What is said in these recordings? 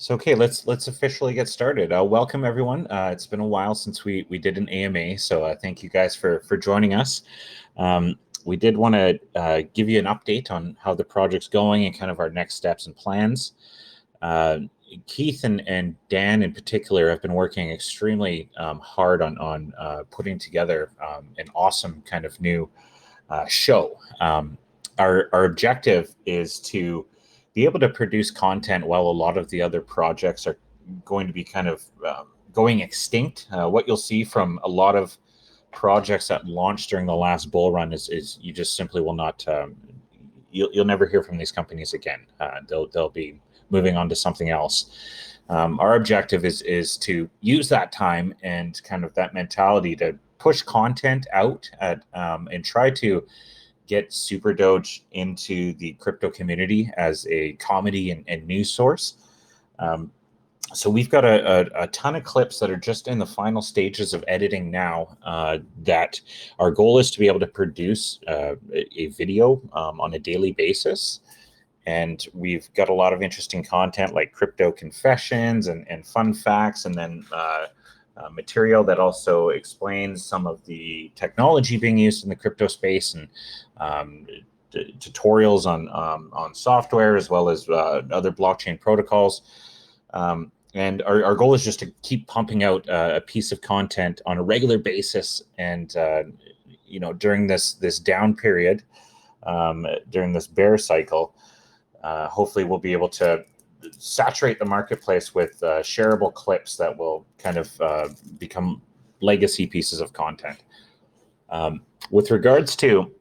So okay, let's officially get started. Welcome everyone. It's been a while since we did an AMA, so thank you guys for joining us. We did want to give you an update on how the project's going and kind of our next steps and plans. Uh, Keith and Dan in particular have been working extremely hard on putting together an awesome kind of new show. Our objective is to be able to produce content while a lot of the other projects are going to be kind of going extinct. What you'll see from a lot of projects that launched during the last bull run is you just simply will not. You'll never hear from these companies again. They'll be moving on to something else. Our objective is to use that time and kind of that mentality to push content out and try to get SuperDoge into the crypto community as a comedy and news source. So we've got a ton of clips that are just in the final stages of editing now. That our goal is to be able to produce a video on a daily basis. And we've got a lot of interesting content like crypto confessions and fun facts, and then material that also explains some of the technology being used in the crypto space and tutorials on software as well as other blockchain protocols. And our goal is just to keep pumping out a piece of content on a regular basis. And during this down period, during this bear cycle, hopefully we'll be able to saturate the marketplace with shareable clips that will kind of become legacy pieces of content. With regards to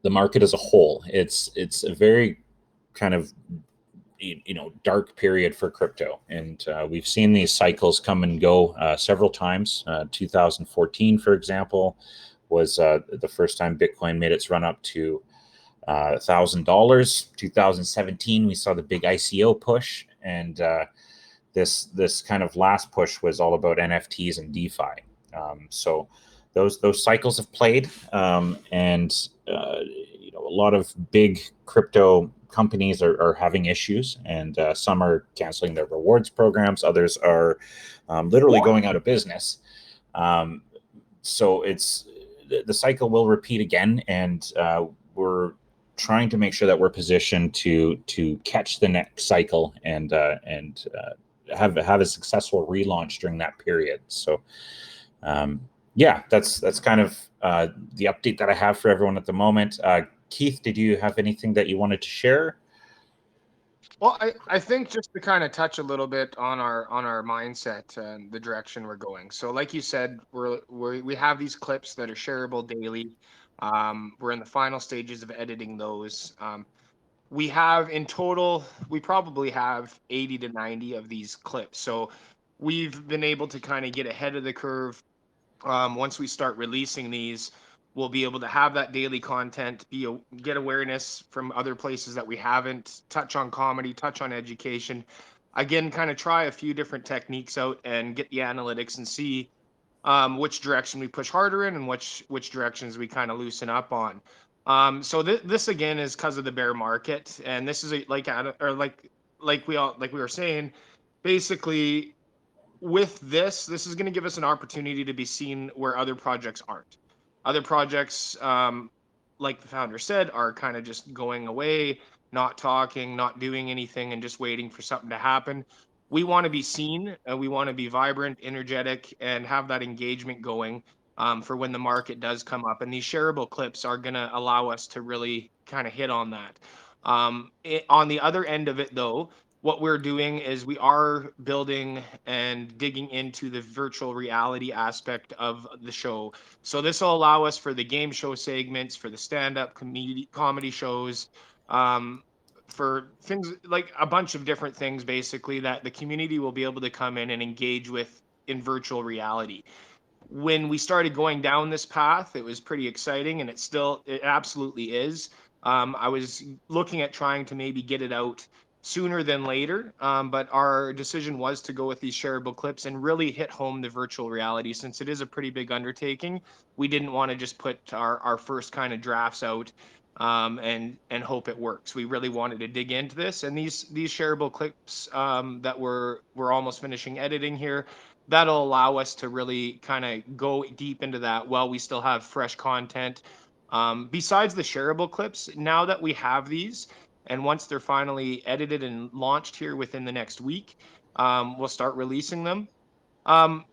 the market as a whole, it's a very kind of dark period for crypto, and we've seen these cycles come and go several times. 2014, for example, was the first time Bitcoin made its run up to $1,000. 2017, we saw the big ICO push, and this kind of last push was all about NFTs and DeFi. So those cycles have played, and a lot of big crypto companies are having issues, and some are canceling their rewards programs. Others are literally going out of business. So the cycle will repeat again, and we're trying to make sure that we're positioned to catch the next cycle and have a successful relaunch during that period. So that's kind of the update that I have for everyone at the moment. Keith, did you have anything that you wanted to share? Well, I think just to kind of touch a little bit on our mindset and the direction we're going. So, like you said, we have these clips that are shareable daily. We're in the final stages of editing those. We have in total, we probably have 80 to 90 of these clips. So we've been able to kind of get ahead of the curve. Once we start releasing these, we'll be able to have that daily content, get awareness from other places that we haven't, touch on comedy, touch on education. Again, kind of try a few different techniques out and get the analytics and see which direction we push harder in and which directions we kind of loosen up on. So this again is because of the bear market, and this is like we were saying, basically with this is going to give us an opportunity to be seen where other projects aren't. Other projects, like the founder said, are kind of just going away, not talking, not doing anything, and just waiting for something to happen. We want to be seen, we want to be vibrant, energetic, and have that engagement going for when the market does come up. And these shareable clips are going to allow us to really kind of hit on that. On the other end of it, though, what we're doing is we are building and digging into the virtual reality aspect of the show. So this will allow us for the game show segments, for the stand-up comedy shows, for things like a bunch of different things, basically, that the community will be able to come in and engage with in virtual reality. When we started going down this path, it was pretty exciting, and it absolutely is. I was looking at trying to maybe get it out sooner than later, but our decision was to go with these shareable clips and really hit home the virtual reality, since it is a pretty big undertaking. We didn't want to just put our first kind of drafts out and hope it works. We really wanted to dig into this, and these shareable clips that we're almost finishing editing here, that'll allow us to really kind of go deep into that while we still have fresh content. Besides the shareable clips, now that we have these, and once they're finally edited and launched here within the next week, we'll start releasing them.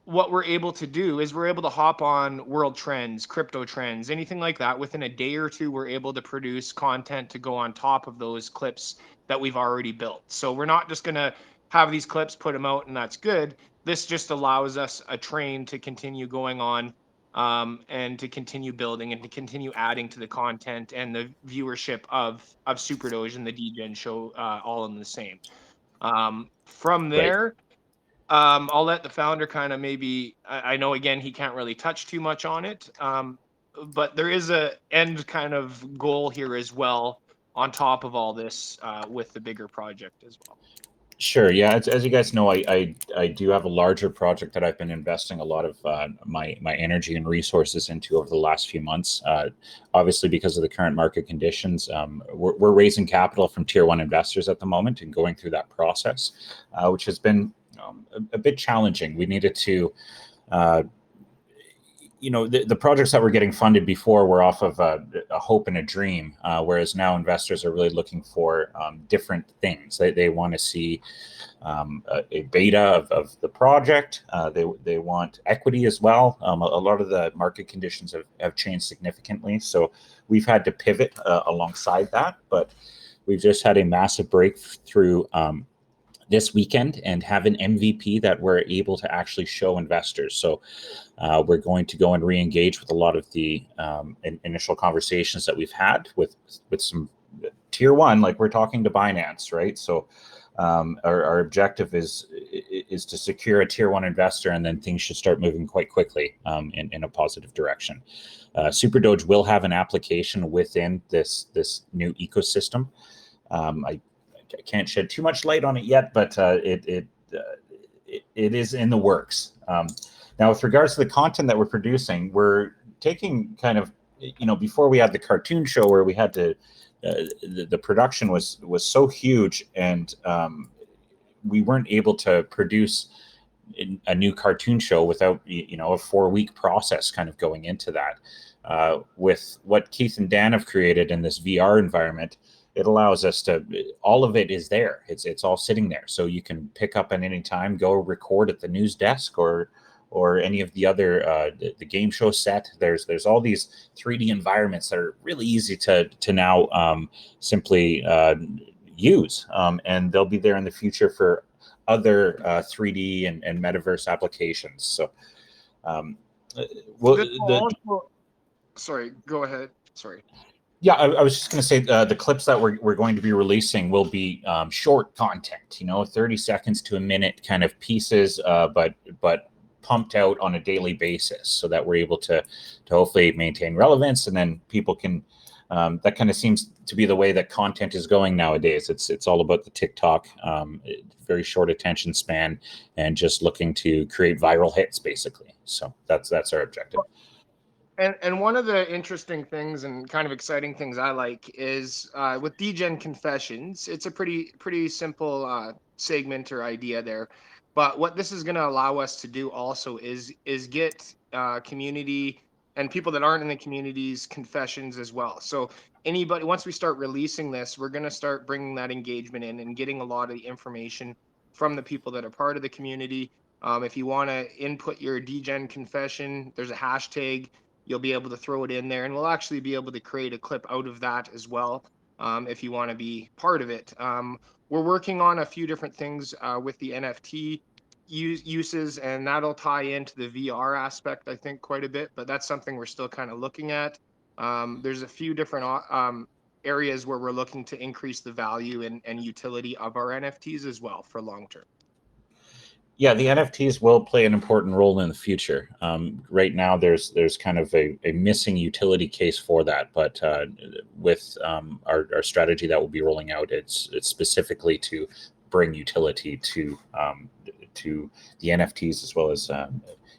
What we're able to do is we're able to hop on world trends, crypto trends, anything like that. Within a day or two, we're able to produce content to go on top of those clips that we've already built. So we're not just going to have these clips, put them out, and that's good. This just allows us a train to continue going on, and to continue building and to continue adding to the content and the viewership of SuperDoge and the DGen show, all in the same. From Right. there, I'll let the founder kind of maybe. I know again he can't really touch too much on it, but there is a end kind of goal here as well on top of all this, with the bigger project as well. Sure. Yeah. As you guys know, I do have a larger project that I've been investing a lot of my energy and resources into over the last few months. Obviously, because of the current market conditions, we're raising capital from tier one investors at the moment and going through that process, which has been a bit challenging. We needed to. The projects that were getting funded before were off of a hope and a dream, whereas now investors are really looking for different things. They want to see a beta of the project. They want equity as well. A lot of the market conditions have changed significantly, so we've had to pivot alongside that. But we've just had a massive breakthrough this weekend and have an MVP that we're able to actually show investors. So we're going to go and re-engage with a lot of the initial conversations that we've had with some tier one, like we're talking to Binance, right? So our objective is to secure a tier one investor, and then things should start moving quite quickly in a positive direction. SuperDoge will have an application within this new ecosystem. I can't shed too much light on it yet, but it is in the works. Now, with regards to the content that we're producing, we're taking kind of, before we had the cartoon show where we had to, the production was so huge, and we weren't able to produce a new cartoon show without, a 4-week process kind of going into that. With what Keith and Dan have created in this VR environment, it allows us to, all of it is there. It's all sitting there. So you can pick up at any time, go record at the news desk or any of the other, the game show set. There's all these 3D environments that are really easy to now simply use. And they'll be there in the future for other 3D and metaverse applications. So, Sorry, go ahead. Sorry. Yeah, I was just going to say the clips that we're going to be releasing will be short content, 30 seconds to a minute kind of pieces, but pumped out on a daily basis, so that we're able to hopefully maintain relevance, and then people can. That kind of seems to be the way that content is going nowadays. It's all about the TikTok, very short attention span, and just looking to create viral hits, basically. So that's our objective. And one of the interesting things and kind of exciting things I like is with DGen Confessions, it's a pretty simple segment or idea there. But what this is going to allow us to do also is get community and people that aren't in the community's confessions as well. So anybody, once we start releasing this, we're going to start bringing that engagement in and getting a lot of the information from the people that are part of the community. If you want to input your DGen confession, there's a hashtag. You'll be able to throw it in there, and we'll actually be able to create a clip out of that as well, if you want to be part of it. We're working on a few different things with the NFT uses, and that'll tie into the VR aspect, I think, quite a bit, but that's something we're still kind of looking at. There's a few different areas where we're looking to increase the value and utility of our NFTs as well for long term. Yeah, the NFTs will play an important role in the future. Right now, there's kind of a missing utility case for that, but with our strategy that we'll be rolling out, it's specifically to bring utility to the NFTs, as well as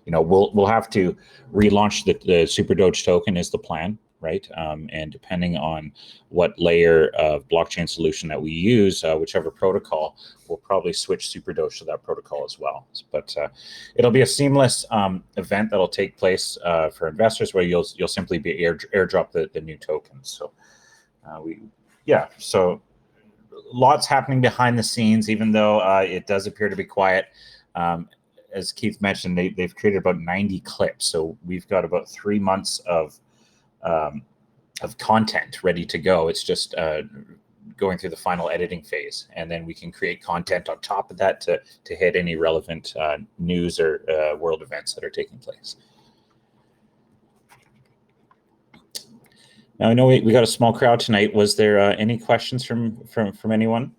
we'll have to relaunch the SuperDoge token is the plan, right? And depending on what layer of blockchain solution that we use, whichever protocol, we'll probably switch SuperDoge to that protocol as well. But it'll be a seamless event that'll take place for investors, where you'll simply be airdrop the new tokens. So so lots happening behind the scenes, even though it does appear to be quiet. As Keith mentioned, they've created about 90 clips, so we've got about 3 months of content ready to go. It's just going through the final editing phase, and then we can create content on top of that to hit any relevant news or world events that are taking place. Now, I know we got a small crowd tonight. Was there any questions from anyone?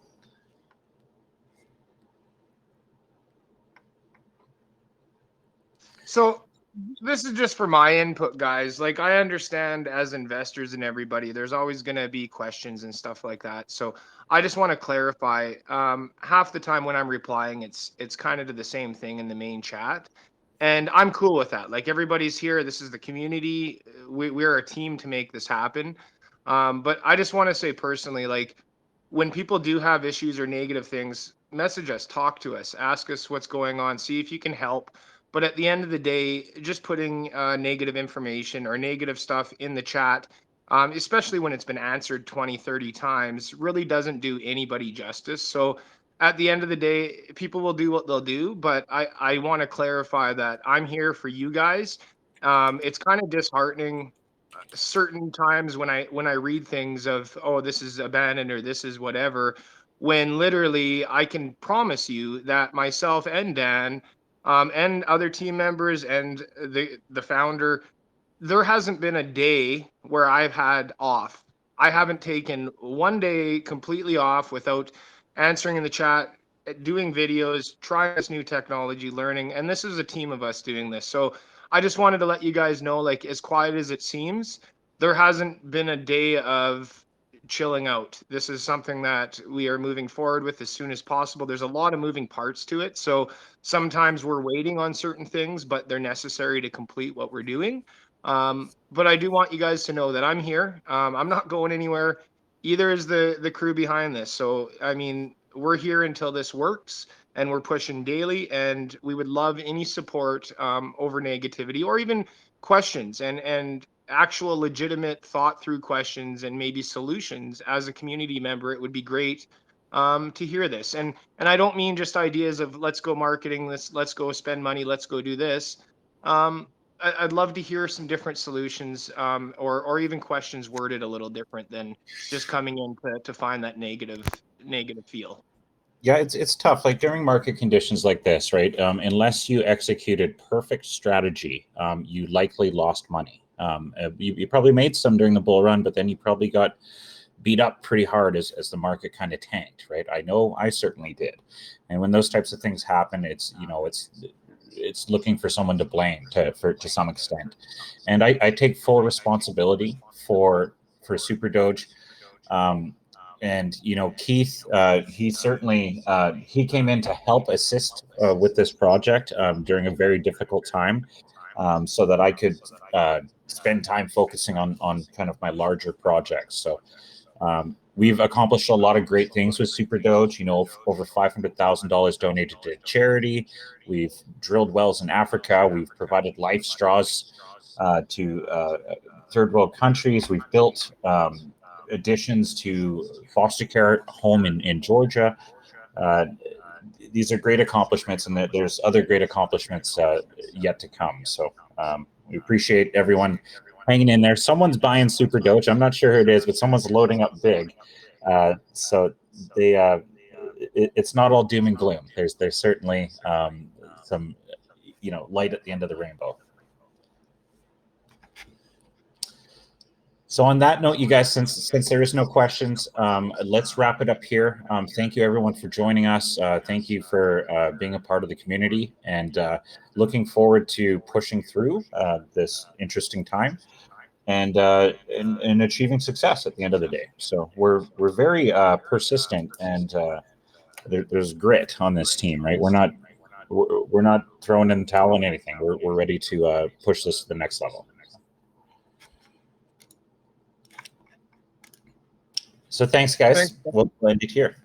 So this is just for my input, guys. Like, I understand as investors and everybody, there's always going to be questions and stuff like that. So I just want to clarify. Half the time when I'm replying, it's kind of to the same thing in the main chat, and I'm cool with that. Like, everybody's here. This is the community. We're a team to make this happen. But I just want to say personally, like, when people do have issues or negative things, message us, talk to us, ask us what's going on, see if you can help. But at the end of the day, just putting negative information or negative stuff in the chat, especially when it's been answered 20, 30 times, really doesn't do anybody justice. So at the end of the day, people will do what they'll do. But I want to clarify that I'm here for you guys. It's kind of disheartening certain times when I read things of, oh, this is abandoned or this is whatever, when literally I can promise you that myself and Dan, and other team members and the founder, there hasn't been a day where I've had off. I haven't taken one day completely off without answering in the chat, doing videos, trying this new technology, learning. And this is a team of us doing this. So I just wanted to let you guys know, like, as quiet as it seems, there hasn't been a day of chilling out. This is something that we are moving forward with as soon as possible. There's a lot of moving parts to it. So sometimes we're waiting on certain things, but they're necessary to complete what we're doing. But I do want you guys to know that I'm here. I'm not going anywhere. Either is the crew behind this. So, I mean, we're here until this works, and we're pushing daily, and we would love any support over negativity, or even questions and actual legitimate thought through questions and maybe solutions. As a community member, it would be great to hear this. And I don't mean just ideas of let's go marketing this, let's go spend money, let's go do this. I'd love to hear some different solutions, or even questions worded a little different than just coming in to find that negative feel. Yeah, it's tough. Like during market conditions like this, right? Unless you executed perfect strategy, you likely lost money. You probably made some during the bull run, but then you probably got beat up pretty hard as the market kind of tanked, right? I know I certainly did. And when those types of things happen, it's looking for someone to blame to some extent. And I take full responsibility for SuperDoge. And Keith, he certainly he came in to help assist with this project during a very difficult time, so that I could spend time focusing on kind of my larger projects. So we've accomplished a lot of great things with SuperDoge. Over $500,000 donated to charity. We've drilled wells in Africa. We've provided life straws to third world countries. We've built additions to foster care home in Georgia. These are great accomplishments, and there's other great accomplishments yet to come. So we appreciate everyone hanging in there. Someone's buying SuperDoge. I'm not sure who it is, but someone's loading up big. So it's not all doom and gloom. There's certainly some light at the end of the rainbow. So on that note, you guys, since there is no questions, let's wrap it up here. Thank you, everyone, for joining us. Thank you for being a part of the community, and looking forward to pushing through this interesting time and achieving success at the end of the day. So we're very persistent, and there's grit on this team, right? We're not throwing in the towel on anything. We're ready to push this to the next level. So thanks, guys. Thanks. We'll end it here.